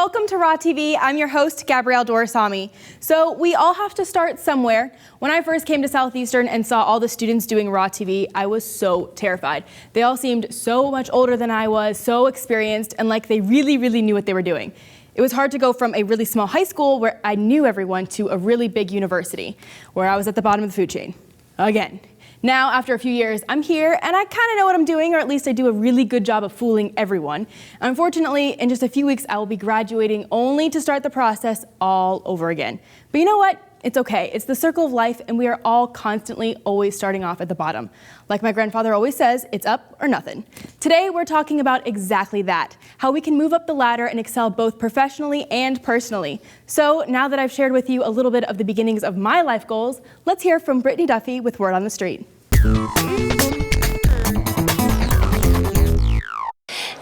welcome to Raw TV. I'm your host, Gabrielle Dorsami. So we all have to start somewhere. When I first came to Southeastern and saw all the students doing Raw TV, I was so terrified. They all seemed so much older than I was, so experienced, and like they really knew what they were doing. It was hard to go from a really small high school where I knew everyone to a really big university, where I was at the bottom of the food chain. Again. Now, after a few years, I'm here and I kind of know what I'm doing, or at least I do a really good job of fooling everyone. Unfortunately, in just a few weeks, I will be graduating only to start the process all over again. But you know what? It's okay. It's the circle of life, and we are all constantly always starting off at the bottom. Like my grandfather always says, it's up or nothing. Today, we're talking about exactly that, how we can move up the ladder and excel both professionally and personally. So now that I've shared with you a little bit of the beginnings of my life goals, let's hear from Brittany Duffy with Word on the Street.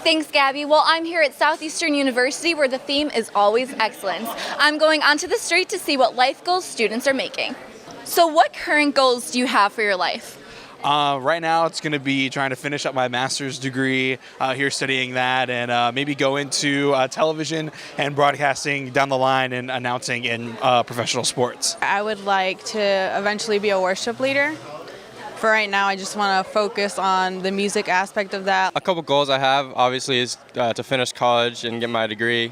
Thanks, Gabby. Well, I'm here at Southeastern University where the theme is always excellence. I'm going onto the street to see what life goals students are making. So what current goals do you have for your life? Right now it's going to be trying to finish up my master's degree here studying that, and maybe go into television and broadcasting down the line and announcing in professional sports. I would like to eventually be a worship leader. For right now, I just want to focus on the music aspect of that. A couple goals I have, obviously, is to finish college and get my degree,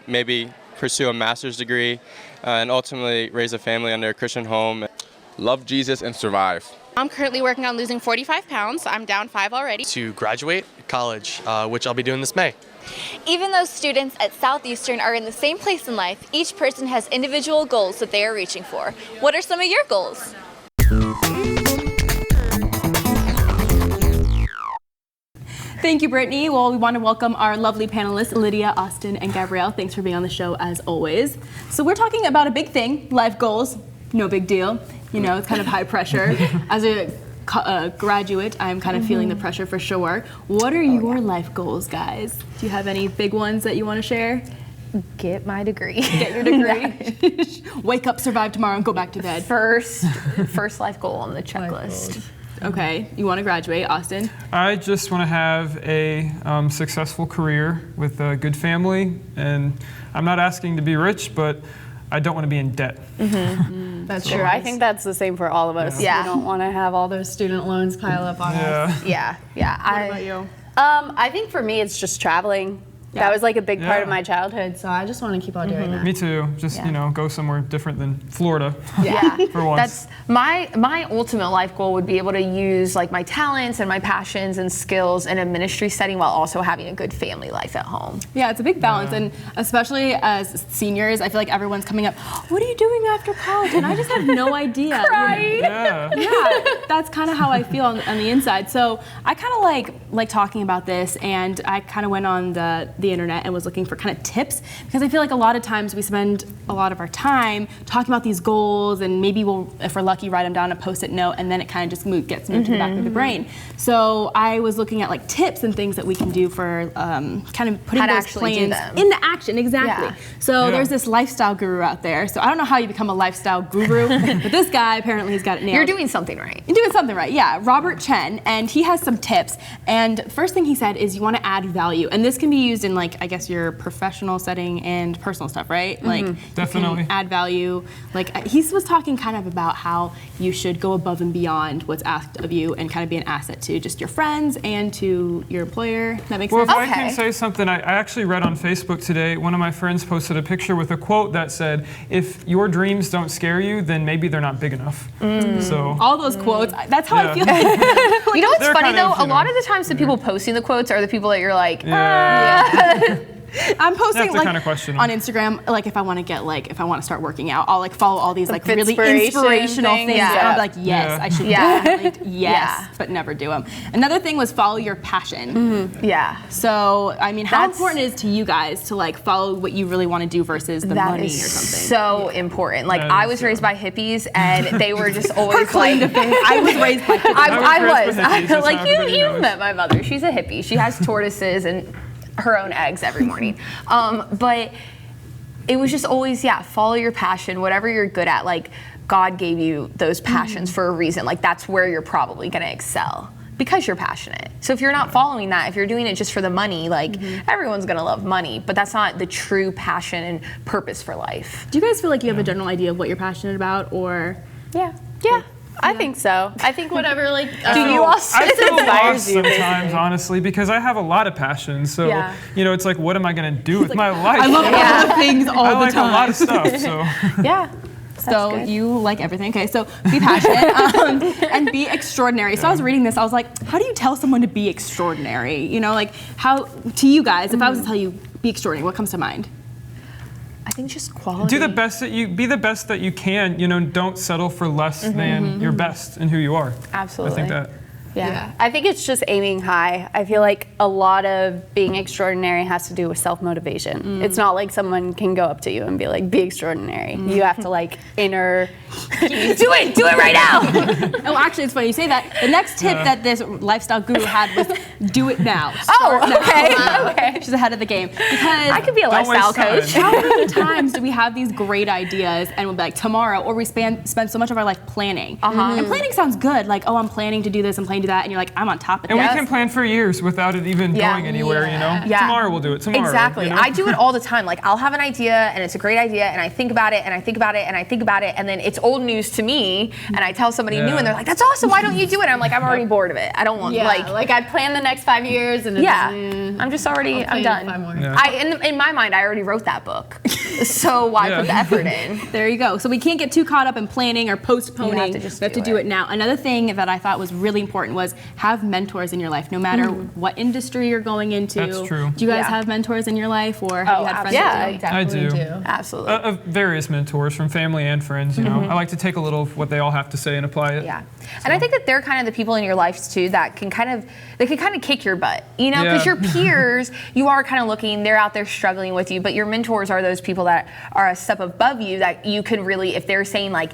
maybe pursue a master's degree, and ultimately raise a family under a Christian home. Love Jesus and survive. I'm currently working on losing 45 pounds. I'm down 5 already. To graduate college, which I'll be doing this May. Even though students at Southeastern are in the same place in life, each person has individual goals that they are reaching for. What are some of your goals? Thank you, Brittany. Well, we want to welcome our lovely panelists, Lydia, Austin, and Gabrielle. Thanks for being on the show as always. So we're talking about a big thing, life goals. No big deal. You know, it's kind of high pressure. As a graduate, I'm kind of feeling the pressure for sure. What are your life goals, guys? Do you have any big ones that you want to share? Get my degree. Get your degree. Wake up, survive tomorrow, and go back to bed. First life goal on the checklist. Okay, you want to graduate, Austin? I just want to have a successful career with a good family, and I'm not asking to be rich, but I don't want to be in debt. That's true. I think that's the same for all of us. Yeah. We don't want to have all those student loans pile up on us. Yeah. What about you? I think for me, it's just traveling. That was like a big part of my childhood, so I just want to keep on doing that. Me too. Just, go somewhere different than Florida. Yeah. For once. That's my ultimate life goal would be able to use like my talents and my passions and skills in a ministry setting while also having a good family life at home. Yeah, it's a big balance, and especially as seniors, I feel like everyone's coming up, what are you doing after college? And I just have no idea. Right? Yeah, that's kind of how I feel on the inside. So I kind of like talking about this, and I kind of went on the internet and was looking for kind of tips, because I feel like a lot of times we spend a lot of our time talking about these goals, and maybe we'll, if we're lucky, write them down on a Post-it note, and then it kind of just gets moved to the back of the brain. So I was looking at like tips and things that we can do for kind of putting those plans into action. Exactly. Yeah. So there's this lifestyle guru out there. So I don't know how you become a lifestyle guru, but this guy apparently he's got it nailed. You're doing something right. You're doing something right, yeah. Robert Chen, and he has some tips. And first thing he said is you want to add value, and this can be used in like, I guess, your professional setting and personal stuff, right? Like, definitely you can add value. Like, he was talking kind of about how you should go above and beyond what's asked of you and kind of be an asset to just your friends and to your employer. That makes sense? Well, if I can say something, I actually read on Facebook today, one of my friends posted a picture with a quote that said, if your dreams don't scare you, then maybe they're not big enough. So all those quotes, that's how I feel. You know what's funny though? A lot of the times the people posting the quotes are the people that you're like, I'm posting like kind of question on Instagram, like if I want to start working out, I'll like follow all these like really inspirational things. Yeah. And I'll be like, yes, I should definitely, but never do them. Another thing was follow your passion. Yeah. So, I mean, how important it is to you guys to like follow what you really want to do versus the money or something? So important. Like I was raised by hippies, and they were just always like, I was raised by hippies. I was like, you've met my mother. She's a hippie. She has tortoises and her own eggs every morning. But it was just always, follow your passion, whatever you're good at. Like, God gave you those passions for a reason. Like, that's where you're probably going to excel. because you're passionate. So if you're not following that, if you're doing it just for the money, like everyone's gonna love money, but that's not the true passion and purpose for life. Do you guys feel like you have a general idea of what you're passionate about, or? Yeah. I think so. I think whatever, like, I feel lost sometimes, honestly, because I have a lot of passion. So, it's like, what am I going to do with my life? I love all the things all the time. I like a lot of stuff, so. Yeah. So you like everything. Okay, so be passionate and be extraordinary. So I was reading this, I was like, how do you tell someone to be extraordinary? Like, how, to you guys, if I was to tell you, be extraordinary, what comes to mind? I think just quality. Be the best that you can. Don't settle for less than your best and who you are. Absolutely. I think that. Yeah. I think it's just aiming high. I feel like a lot of being extraordinary has to do with self-motivation. It's not like someone can go up to you and be like, be extraordinary. You have to like do it right now. Oh, actually, it's funny you say that. The next tip that this lifestyle guru had was do it now. Okay. She's ahead of the game. Because I could be a lifestyle coach. How many times do we have these great ideas and we'll be like tomorrow, or we spend so much of our life planning. And planning sounds good, like, oh, I'm planning to do this, I'm planning to do that, and you're like, I'm on top of it. And this. we can plan for years without it even going anywhere, Tomorrow we'll do it, tomorrow. Exactly. I do it all the time. Like, I'll have an idea, and it's a great idea, and I think about it, and I think about it, and I think about it, and then it's old news to me, and I tell somebody new, and they're like, that's awesome, why don't you do it? And I'm like, I'm already bored of it. I don't want, like I plan the next 5 years, and it's, I'm just already, I'm done. 5 more. In my mind, I already wrote that book. So why put the effort in? There you go. So we can't get too caught up in planning or postponing. You have to do it now. Another thing that I thought was really important was have mentors in your life, no matter what industry you're going into. That's true. Do you guys have mentors in your life, or have you had friends? Yeah, I do. Absolutely. Various mentors from family and friends. I like to take a little of what they all have to say and apply it. Yeah, and I think that they're kind of the people in your life too that can kind of kick your butt, because your peers, you are kind of looking, they're out there struggling with you, but your mentors are those people that are a step above you that you can really, if they're saying like,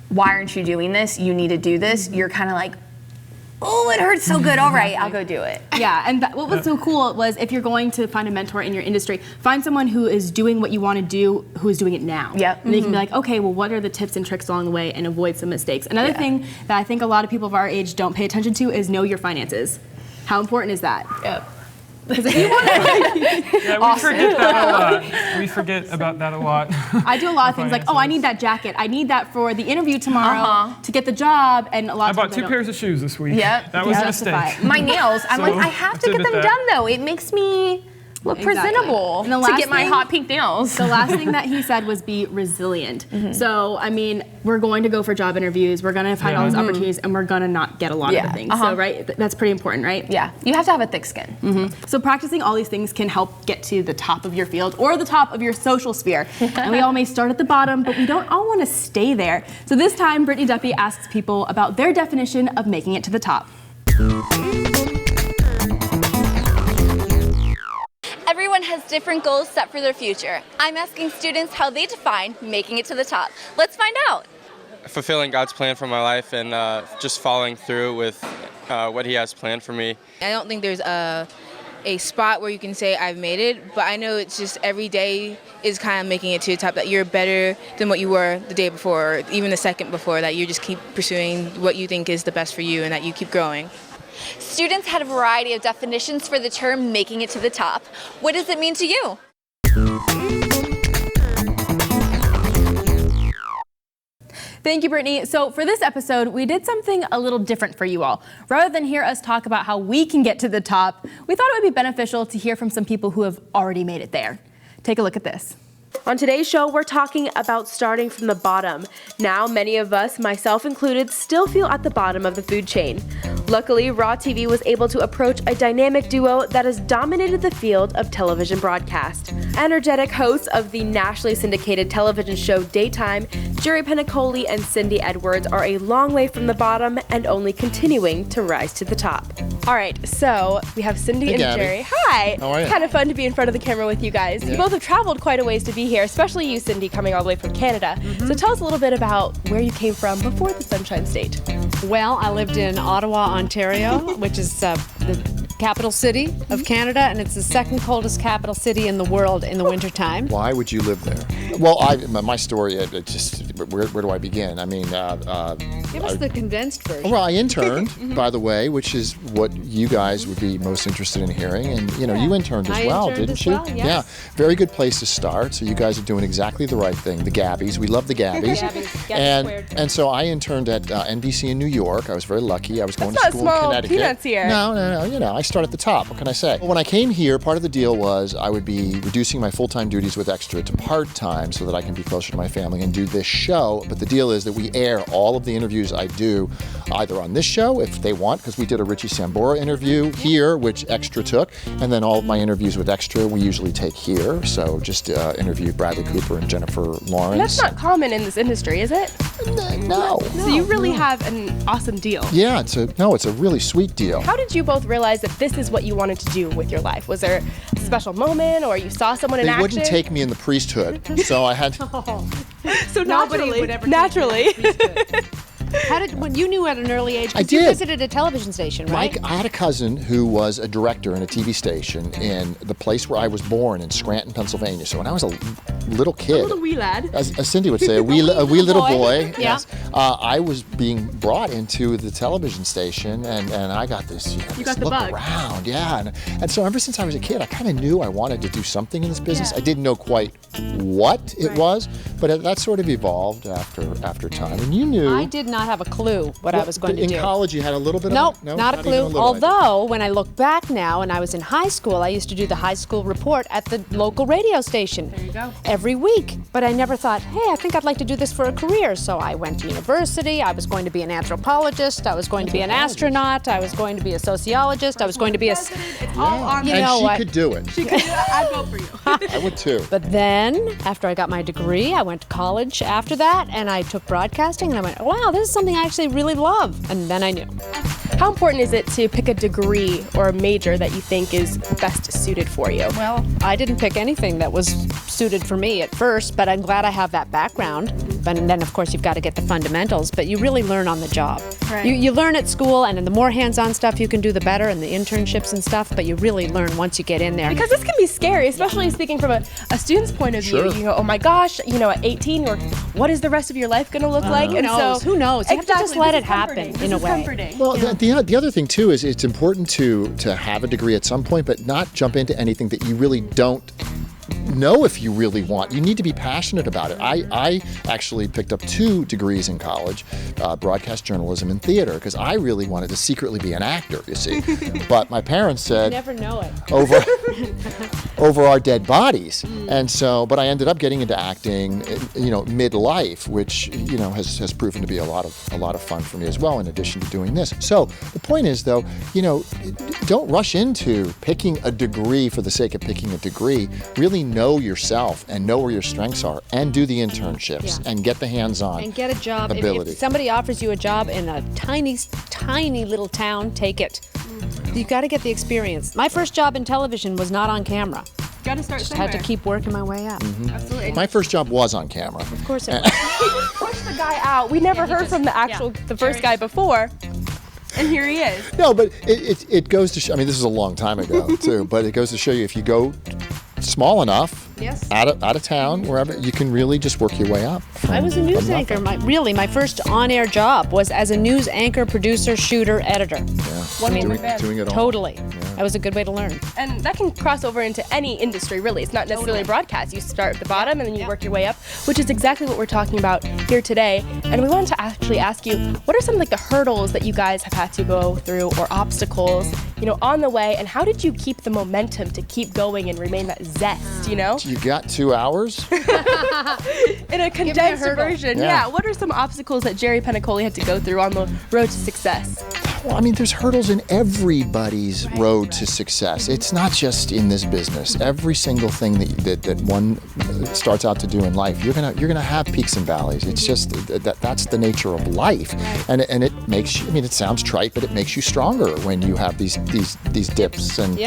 why aren't you doing this? You need to do this. You're kind of like, oh, it hurts so good. All right, I'll go do it. Yeah, and what was so cool was if you're going to find a mentor in your industry, find someone who is doing what you want to do, who is doing it now. Yep. And you can be like, okay, well, what are the tips and tricks along the way, and avoid some mistakes. Another thing that I think a lot of people of our age don't pay attention to is know your finances. How important is that? Yep. Because if you want we forget that a lot. We forget about that a lot. I do a lot of things like, oh, I need that jacket. I need that for the interview tomorrow to get the job. And a lot of I bought 2 pairs of shoes this week. Yep. That was a mistake. My nails, I'm like, I have to get them done though. It makes me look presentable and the to get my hot pink nails. The last thing that he said was be resilient. So, I mean, we're going to go for job interviews, we're going to find all these opportunities, and we're going to not get a lot of the things. So, right, that's pretty important, right? Yeah, you have to have a thick skin. So practicing all these things can help get to the top of your field or the top of your social sphere. And we all may start at the bottom, but we don't all want to stay there. So this time, Brittany Duffy asks people about their definition of making it to the top. Everyone has different goals set for their future. I'm asking students how they define making it to the top. Let's find out. Fulfilling God's plan for my life and just following through with what He has planned for me. I don't think there's a spot where you can say I've made it, but I know it's just every day is kind of making it to the top, that you're better than what you were the day before, or even the second before, that you just keep pursuing what you think is the best for you and that you keep growing. Students had a variety of definitions for the term making it to the top. What does it mean to you? Thank you, Brittany. So for this episode, we did something a little different for you all. Rather than hear us talk about how we can get to the top, we thought it would be beneficial to hear from some people who have already made it there. Take a look at this. On today's show, we're talking about starting from the bottom. Now, many of us, myself included, still feel at the bottom of the food chain. Luckily, Raw TV was able to approach a dynamic duo that has dominated the field of television broadcast. Energetic hosts of the nationally syndicated television show Daytime, Jerry Penacoli and Cindy Edwards are a long way from the bottom and only continuing to rise to the top. All right, so we have Cindy and Gabby. Jerry. Hi. How are you? Kind of fun to be in front of the camera with you guys. Yeah. You both have traveled quite a ways to be here, especially you, Cindy, coming all the way from Canada. So tell us a little bit about where you came from before the Sunshine State. Well, I lived in Ottawa, Ontario, which is the capital city of Canada, and it's the second coldest capital city in the world in the wintertime. Why would you live there? Well, my story, where do I begin? I mean, give us the condensed version. Well, I interned, by the way, which is what you guys would be most interested in hearing. And, you interned as well, didn't you? Well, yes. Yeah, very good place to start. So you guys are doing exactly the right thing. The Gabbies, we love the Gabbies. And so I interned at NBC in New York. I was very lucky. I was going to school in Connecticut. Peanuts here. No, I start at the top. What can I say? When I came here, part of the deal was I would be reducing my full-time duties with Extra to part-time so that I can be closer to my family and do this show. But the deal is that we air all of the interviews I do either on this show, if they want, because we did a Richie Sambora interview here, which Extra took, and then all of my interviews with Extra we usually take here. So just interviewed Bradley Cooper and Jennifer Lawrence. And that's not common in this industry, is it? No. So you really have an awesome deal. Yeah, it's a really sweet deal. How did you both realize that this is what you wanted to do with your life? Was there a special moment, or you saw someone in action? They wouldn't take me in the priesthood, so I had. So naturally. When you knew at an early age, I because you did. visited a television station, right? I had a cousin who was a director in a TV station in the place where I was born in Scranton, Pennsylvania. So when I was a little kid, a little wee lad, as Cindy would say, a wee little boy. Yeah. Yes, I was being brought into the television station, and I got this, this look around, and so ever since I was a kid, I kind of knew I wanted to do something in this business. I didn't know quite what it was, but that sort of evolved after time. And you knew. I did not have a clue what I was going to do. In college, you had a little bit Nope, of... No, not a clue. Although, when I look back now, and I was in high school, I used to do the high school report at the local radio station. There you go. Every week. But I never thought, hey, I think I'd like to do this for a career. So I went to university. I was going to be an anthropologist. I was going to be an astronaut. I was going to be a sociologist. I was going to be a... It's all on you and know she what? could do it. She could do it. I'd vote for you. I would too. But then, after I got my degree, I went to college after that, and I took broadcasting, and I went, wow, this is something I actually really love. And then I knew. How important is it to pick a degree or a major that you think is best suited for you? Well, I didn't pick anything that was suited for me at first, but I'm glad I have that background. And then, of course, you've got to get the fundamentals, but you really learn on the job. Right. You learn at school, and the more hands-on stuff you can do, the better, and the internships and stuff, but you really learn once you get in there. Because this can be scary, especially speaking from a student's point of view. Sure. You go, oh my gosh, at 18, what is the rest of your life going to look like? Who knows? Who knows? You have to just let it happen in a way. Well, the other thing too is it's important to have a degree at some point, but not jump into anything that you really don't know if you really want. You need to be passionate about it. I actually picked up 2 degrees in college, broadcast journalism and theater, because I really wanted to secretly be an actor, you see. But my parents said, You never know it. over our dead bodies. And so, but I ended up getting into acting, midlife, which, has proven to be a lot of fun for me as well, in addition to doing this. So the point is, though, don't rush into picking a degree for the sake of picking a degree. Really know yourself and know where your strengths are, and do the internships and get the hands-on and get a job. ability. If somebody offers you a job in a tiny little town, take it. You've got to get the experience. My first job in television was not on camera. Got to start Just somewhere. had to keep working my way up. Absolutely. My first job was on camera. Of course it was. Push the guy out. We never heard from the first guy before. And here he is. No, but it goes to show, this is a long time ago too, but it goes to show you, if you go small enough, out of town, wherever, you can really just work your way up. I was a news anchor. My first on-air job was as a news anchor, producer, shooter, editor. Yeah, doing it all. Totally. That was a good way to learn. And that can cross over into any industry, really. It's not necessarily broadcast. You start at the bottom and then you work your way up, which is exactly what we're talking about here today. And we wanted to actually ask you, what are some of the hurdles that you guys have had to go through, or obstacles, on the way, and how did you keep the momentum to keep going and remain that zest, You got 2 hours? In a condensed version, What are some obstacles that Jerry Penacoli had to go through on the road to success? Well, there's hurdles in everybody's road to success. It's not just in this business. Every single thing that one starts out to do in life, you're gonna have peaks and valleys. It's just that's the nature of life, and it makes you. It sounds trite, but it makes you stronger when you have these dips and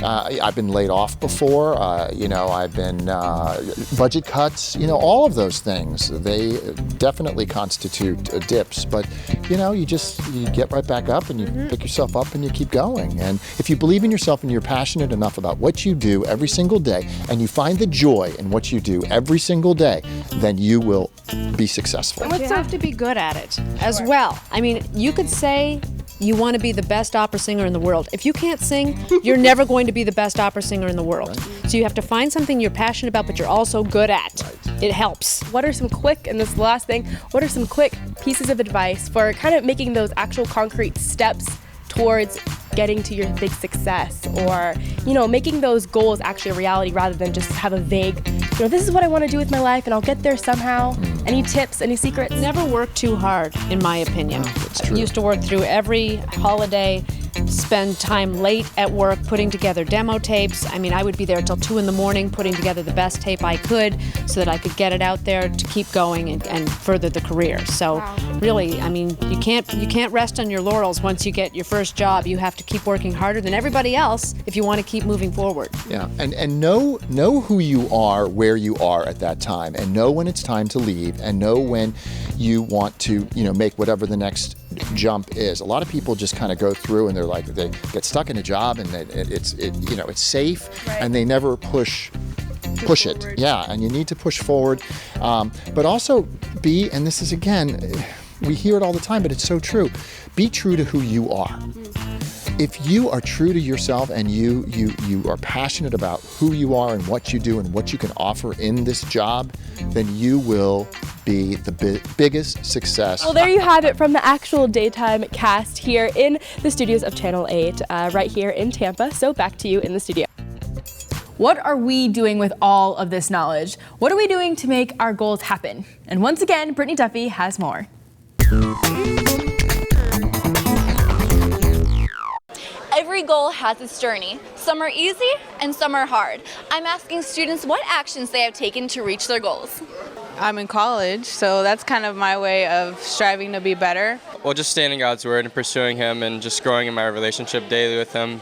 I've been laid off before. I've been budget cuts. All of those things, they definitely constitute dips. But you you get right back up and you pick yourself up and you keep going. And if you believe in yourself and you're passionate enough about what you do every single day, and you find the joy in what you do every single day, then you will be successful. You have to be good at it as well. I mean, you could say you want to be the best opera singer in the world. If you can't sing, you're never going to be the best opera singer in the world. So you have to find something you're passionate about, but you're also good at. It helps. What are some quick, and this is the last thing, what are some quick pieces of advice for kind of making those actual concrete steps towards getting to your big success, or, you know, making those goals actually a reality rather than just have a vague, you know, this is what I want to do with my life and I'll get there somehow. Any tips, any secrets? Never work too hard, in my opinion. I used to work through every holiday, spend time late at work putting together demo tapes. I mean, I would be there till 2 in the morning putting together the best tape I could so that I could get it out there to keep going and further the career. So really, I mean, you can't rest on your laurels once you get your first job. You have to keep working harder than everybody else if you want to keep moving forward. Yeah, and know who you are, where you are at that time, and know when it's time to leave, and know when you want to, you know, make whatever the next jump is. A lot of people just kind of go through and they're like, they get stuck in a job and it's safe, and they never push it. Yeah, and you need to push forward, but also be, and this is again, we hear it all the time, but it's so true. Be true to who you are. If you are true to yourself and you are passionate about who you are and what you do and what you can offer in this job, then you will be the biggest success. Well, there you have it from the actual daytime cast here in the studios of Channel 8, right here in Tampa. So back to you in the studio. What are we doing with all of this knowledge? What are we doing to make our goals happen? And once again, Brittany Duffy has more. Every goal has its journey. Some are easy and some are hard. I'm asking students what actions they have taken to reach their goals. I'm in college, so that's kind of my way of striving to be better. Well, just staying in God's Word and pursuing Him and just growing in my relationship daily with Him,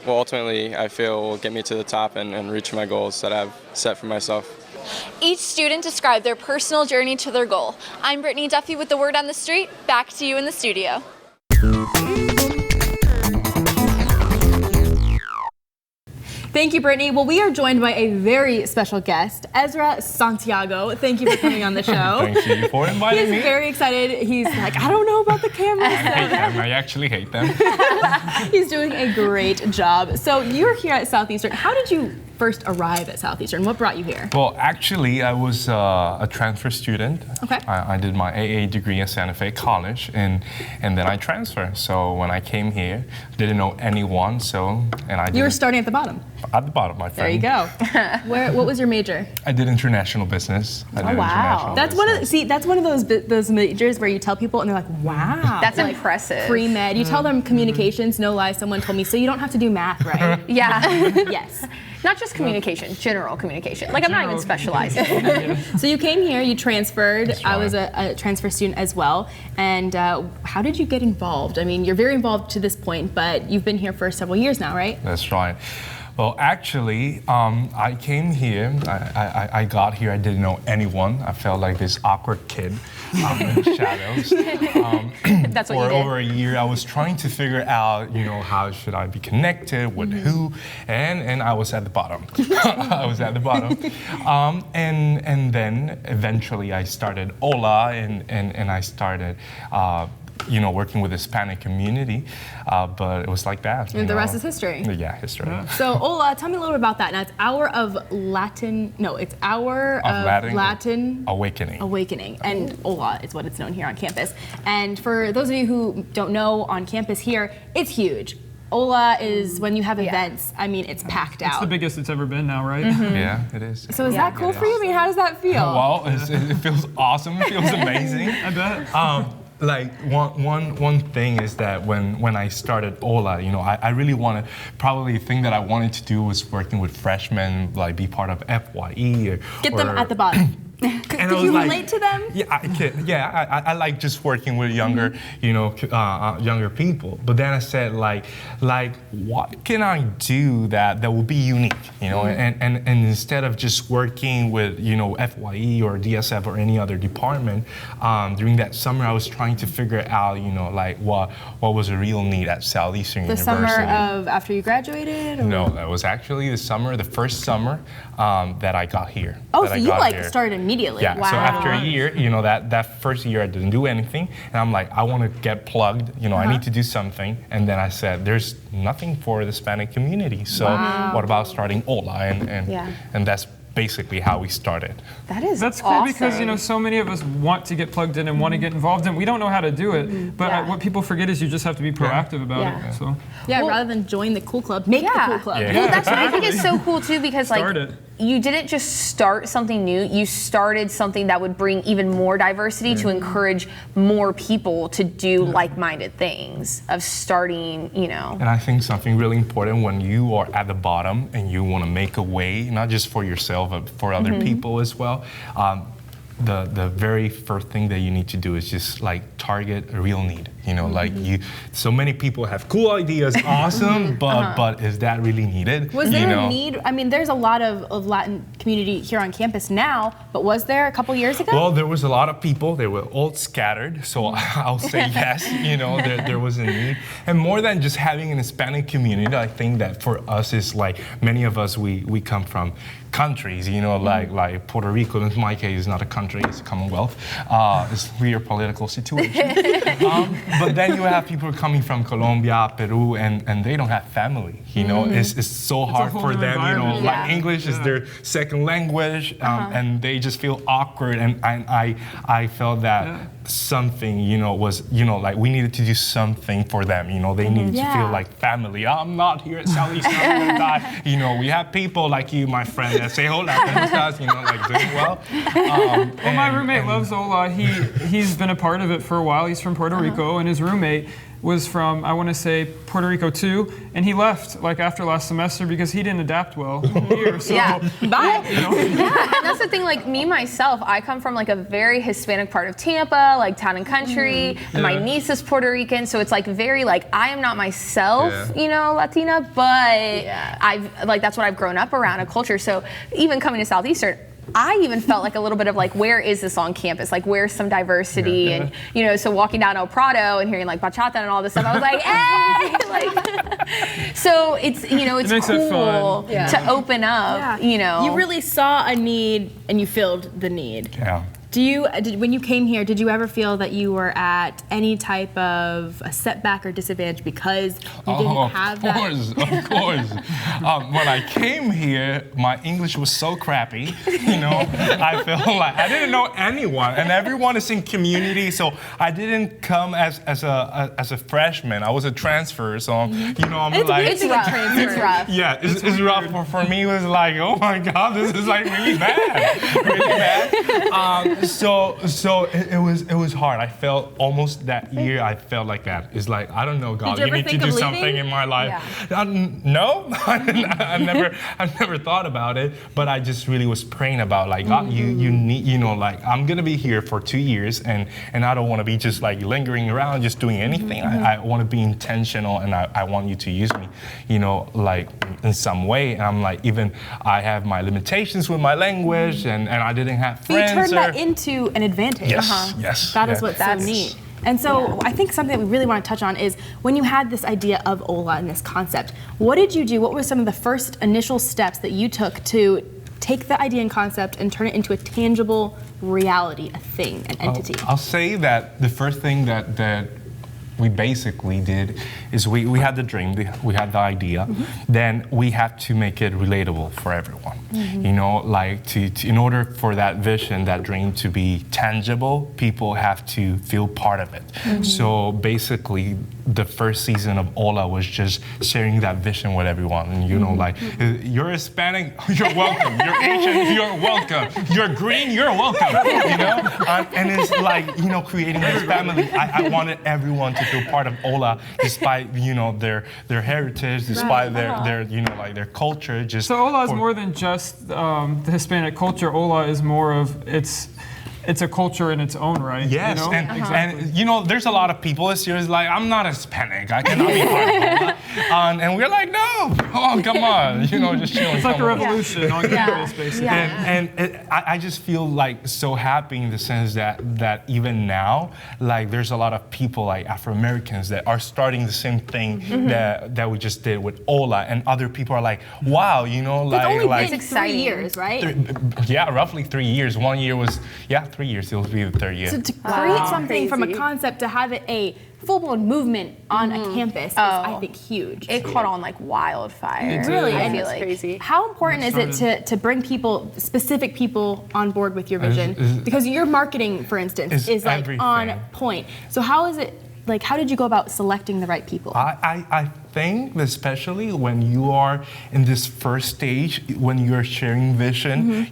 ultimately I feel will get me to the top and reach my goals that I've set for myself. Each student described their personal journey to their goal. I'm Brittany Duffy with the Word on the Street. Back to you in the studio. Thank you, Brittany. Well, we are joined by a very special guest, Ezra Santiago. Thank you for coming on the show. Thank you for inviting me. He's very excited. He's like, I don't know about the cameras. I hate them. I actually hate them. He's doing a great job. So you're here at Southeastern. How did you first arrive at Southeastern? What brought you here? Well, actually, I was a transfer student. Okay. I did my AA degree at Santa Fe College, and then I transferred. So when I came here, didn't know anyone. You were starting at the bottom. At the bottom, my friend. There you go. What was your major? I did international business. That's one of those majors where you tell people and they're like, wow. That's like, impressive. Pre-med. You tell them communications, no lie. Someone told me, so you don't have to do math, right? Yeah. Yes. Not just communication, general communication. Like, I'm not even specializing. So you came here, you transferred. Right. I was a transfer student as well. And how did you get involved? I mean, you're very involved to this point, but you've been here for several years now, right? That's right. Well, actually, I came here, I got here, I didn't know anyone. I felt like this awkward kid in the shadows. That's what for you did. over a year, I was trying to figure out, how should I be connected, with who, and I was at the bottom. I was at the bottom. And then eventually I started Ola, and I started working with the Hispanic community, but it was like that. And the rest is history. Yeah, history. So, Ola, tell me a little bit about that. Now, it's Hour of Latin Awakening. And Ola is what it's known here on campus. And for those of you who don't know, on campus here, it's huge. Ola is when you have events, I mean, it's packed out. It's the biggest it's ever been now, right? Mm-hmm. Yeah, it is. So is that cool for you? I mean, how does that feel? Well, it feels awesome. It feels amazing. I bet. Like one thing is that when I started Ola, I really wanted, probably the thing that I wanted to do was working with freshmen, like be part of FYE. Get them at the bottom. And Did you relate to them? Yeah, I can. Yeah, I like just working with younger, younger people. But then I said, like, what can I do that will be unique, And instead of just working with, FYE or DSF or any other department, during that summer I was trying to figure out, what was a real need at Southeastern The University. summer of after you graduated? Or? No, that was actually the first summer that I got here. Oh, so you started immediately. Yeah, wow. so after a year, that first year I didn't do anything, and I'm like, I want to get plugged, I need to do something, and then I said, there's nothing for the Hispanic community, so what about starting Ola, and that's basically how we started. That's cool because so many of us want to get plugged in and want to get involved, and we don't know how to do it. But what people forget is you just have to be proactive about it. So rather than join the cool club, make the cool club. Well, that's what I think is so cool too, because Start it. you didn't just start something new, you started something that would bring even more diversity to encourage more people to do like-minded things, of starting, And I think something really important when you are at the bottom and you want to make a way, not just for yourself, but for other people as well. The very first thing that you need to do is just target a real need. So many people have cool ideas, awesome, but is that really needed? Was there a need? I mean, there's a lot of Latin community here on campus now, but was there a couple years ago? Well, there was a lot of people. They were all scattered, so I'll say yes. There was a need, and more than just having an Hispanic community, I think that for us is many of us we come from countries, like Puerto Rico. In my case, it's not a country; it's a Commonwealth. It's a weird political situation. But then you have people coming from Colombia, Peru, and they don't have family. It's so hard for them. English is their second language, and they just feel awkward. And I felt that something, was, we needed to do something for them. They needed to feel like family. I'm not here at Southeastern. I'm gonna die. We have people like you, my friend, that say hola, doing well. Well, my roommate loves Ola. He's been a part of it for a while. He's from Puerto Rico, and his roommate was from, I want to say, Puerto Rico too, and he left after last semester because he didn't adapt well here. So, bye. And that's the thing. Me myself, I come from a very Hispanic part of Tampa, town and country, and my niece is Puerto Rican, so it's very I am not myself, Latina, but I've that's what I've grown up around, a culture. So even coming to Southeastern, I even felt a little bit of where is this on campus? Where's some diversity? And so walking down El Prado and hearing bachata and all this stuff, I was like, hey! So it's it's cool to open up. You really saw a need and you filled the need. Yeah. When you came here, did you ever feel that you were at any type of a setback or disadvantage because you didn't have that? Of course. When I came here, my English was so crappy. I felt I didn't know anyone, and everyone is in community. So I didn't come as a freshman. I was a transfer. So I'm it's rough. It's rough. Yeah, it's rough for me. It was oh my God, this is really bad. So it was hard. I felt almost that year. I felt like that. It's I don't know, God. You need to do something in my life. Yeah. No, I never thought about it. But I just really was praying about God. You need I'm gonna be here for 2 years, and I don't want to be just lingering around, just doing anything. I want to be intentional, and I want you to use me, in some way. And I'm even I have my limitations with my language, and I didn't have friends. You turned that into an advantage. Yes. That is what's so neat. And so I think something that we really want to touch on is when you had this idea of Ola and this concept, what did you do? What were some of the first initial steps that you took to take the idea and concept and turn it into a tangible reality, a thing, an entity? I'll say that the first thing that we basically did is we had the dream, we had the idea, then we had to make it relatable for everyone. In order for that vision, that dream to be tangible, people have to feel part of it. So basically, the first season of Ola was just sharing that vision with everyone. And you're Hispanic, you're welcome. You're Asian, you're welcome. You're green, you're welcome. And it's creating this family. I wanted everyone to feel part of Ola, despite their heritage, despite their their culture. Just so Ola is more than just the Hispanic culture. Ola is more of it's a culture in its own right. Yes, you know? and there's a lot of people this year is like, I'm not Hispanic, I cannot be part of Ola. And we're like, no, come on, just chilling. It's like a revolution on campus, basically. I just feel like so happy in the sense that even now, like there's a lot of people like Afro-Americans that are starting the same thing that we just did with Ola, and other people are like, wow, It's only been 3 years, right? Roughly 3 years. 1 year was 3 years, it'll be the third year. So to create something from a concept to have it a full-blown movement on a campus is, I think, huge. It caught on like wildfire. Really, I and feel like. Crazy. How important is it to bring specific people on board with your vision? Because your marketing, for instance, is like everything. on point. So how is it, like, how did you go about selecting the right people? I think, especially when you are in this first stage, when you're sharing vision,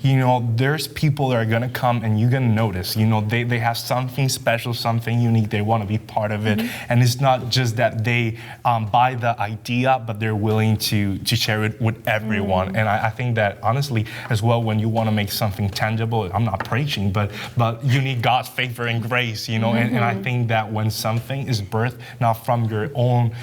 there's people that are gonna come and you're gonna notice, they have something special, something unique, they wanna be part of it. And it's not just that they buy the idea, but they're willing to share it with everyone. And I think that honestly, as well, when you wanna make something tangible, I'm not preaching, but you need God's favor and grace, and I think that when something is birthed, not from your own,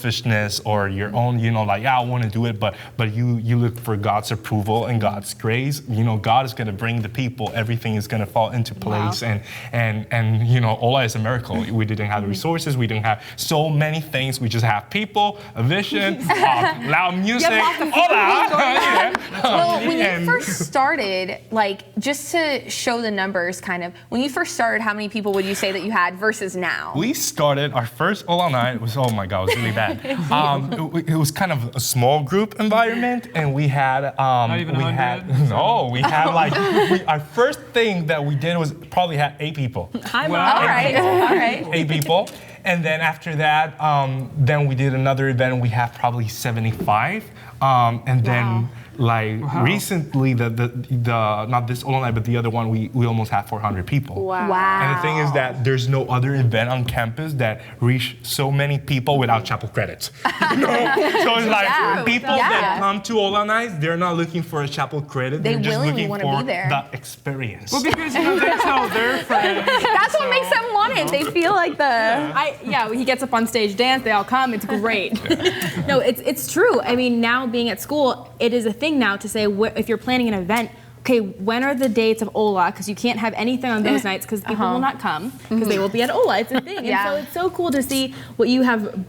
selfishness or your own, I want to do it, but you look for God's approval and God's grace. God is going to bring the people. Everything is going to fall into place. Wow. And Ola is a miracle. We didn't have the resources. We didn't have so many things. We just have people, a vision, loud music. Ola. Well, when you first started, like just to show the numbers, kind of, when you first started, how many people would you say that you had versus now? We started our first Ola night. It was really bad. It was kind of a small group environment, and we had our first thing that we did was probably had 8 people. All right. 8 people, and then after that, then we did another event. We had probably 75, and then. Recently, the not this Ola night, but the other one, we almost had 400 people. Wow. And the thing is that there's no other event on campus that reach so many people without chapel credits. So it's like people that come to Ola nights, they're not looking for a chapel credit. They're just looking for the experience. Well, because they tell their friends. That's what makes them want it. They feel like he gets up on stage, dance, they all come. It's great. No, it's true. I mean, now being at school, it is a thing now to say if you're planning an event, okay, when are the dates of Ola? Because you can't have anything on those nights because people will not come because they will be at Ola. It's a thing. And so it's so cool to see what you have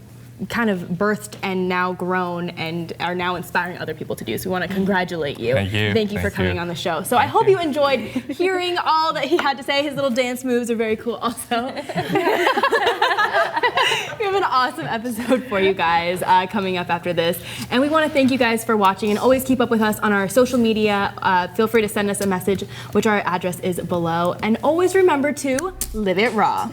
kind of birthed and now grown and are now inspiring other people to do. So we want to congratulate you. Thank you for coming on the show. So I hope you enjoyed hearing all that he had to say. His little dance moves are very cool also. We have an awesome episode for you guys coming up after this. And we want to thank you guys for watching, and always keep up with us on our social media. Feel free to send us a message, which our address is below. And always remember to live it raw.